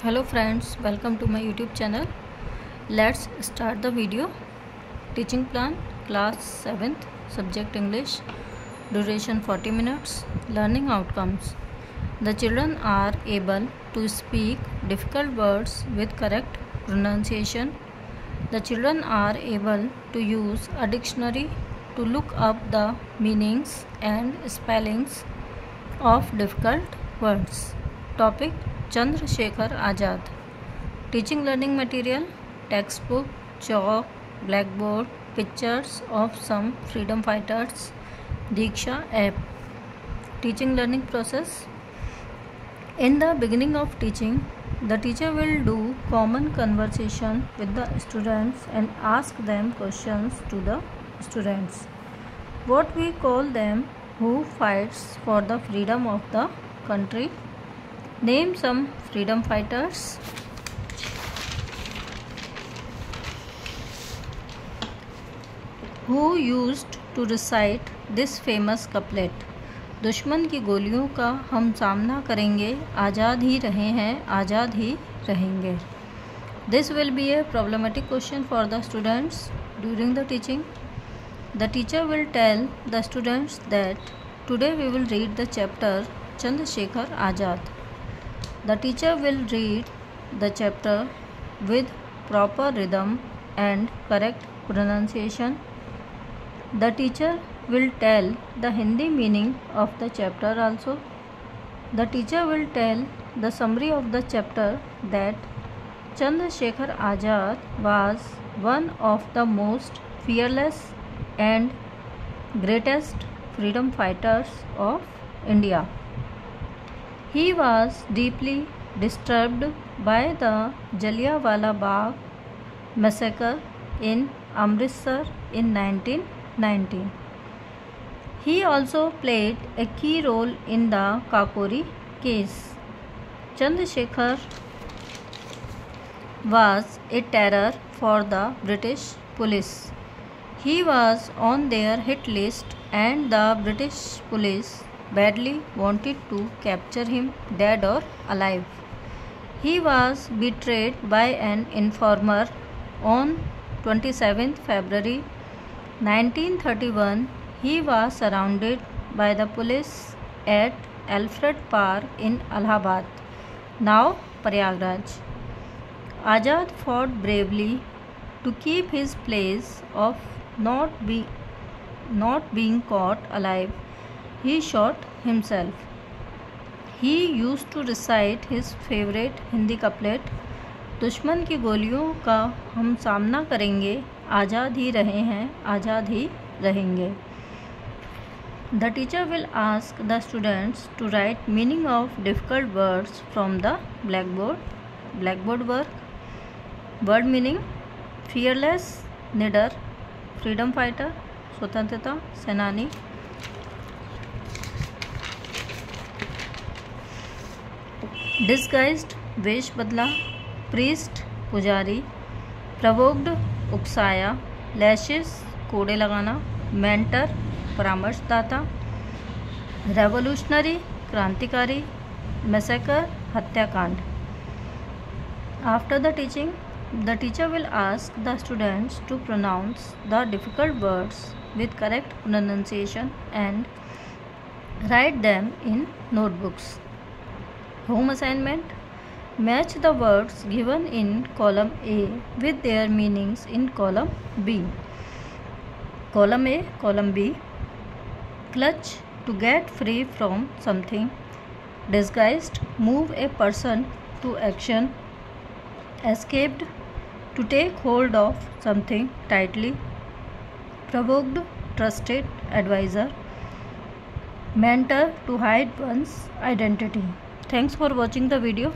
Hello friends, welcome to my YouTube channel. Let's start the video. Teaching plan, class 7th, subject English, duration 40 minutes, learning outcomes. The children are able to speak difficult words with correct pronunciation. The children are able to use a dictionary to look up the meanings and spellings of difficult words. Topic: Chandrasekhar Azad. Teaching learning material: textbook, chalk, blackboard, pictures of some freedom fighters, Diksha app. Teaching learning process: in the beginning of teaching, the teacher will do common conversation with the students and ask them questions to the students. What we call them who fights for the freedom of the country. Name some freedom fighters. Who used to recite this famous couplet? दुश्मन की गोलियों का हम सामना करेंगे, आज़ाद ही रहे हैं, आज़ाद ही रहेंगे. This will be a problematic question for the students during the teaching. The teacher will tell the students that today we will read the chapter Chandrasekhar Azad. The teacher will read the chapter with proper rhythm and correct pronunciation. The teacher will tell the Hindi meaning of the chapter also. The teacher will tell the summary of the chapter that Chandrasekhar Azad was one of the most fearless and greatest freedom fighters of India. He was deeply disturbed by the Jallianwala Bagh massacre in Amritsar in 1919. He also played a key role in the Kakori case. Chandrasekhar was a terror for the British police. He was on their hit list and the British police badly wanted to capture him dead or alive. He was betrayed by an informer on 27th February 1931. He was surrounded by the police at Alfred Park in Allahabad, now Prayagraj. Azad fought bravely to keep his place of not being caught alive. He shot himself. He used to recite his favorite Hindi couplet, दुश्मन की गोलियों का हम सामना करेंगे, आज़ाद ही रहे हैं, आज़ाद ही रहेंगे. The teacher will ask the students to write meaning of difficult words from the blackboard work. Word meaning: fearless, निडर, freedom fighter, स्वतंत्रता सेनानी. Disguised, वेश बदला. Priest, पुजारी. Provoked, उकसाया. Lashes, कोड़े लगाना. Mentor, परामर्शदाता. Revolutionary, क्रांतिकारी. Massacre, हत्याकांड. After the teaching, the teacher will ask the students to pronounce the difficult words with correct pronunciation and write them in notebooks. Home assignment: match the words given in column A with their meanings in column B. Column A, column B. Clutch, to get free from something. Disguised, move a person to action. Escaped, to take hold of something tightly. Provoked, trusted advisor. Mentor, to hide one's identity. Thanks for watching the video.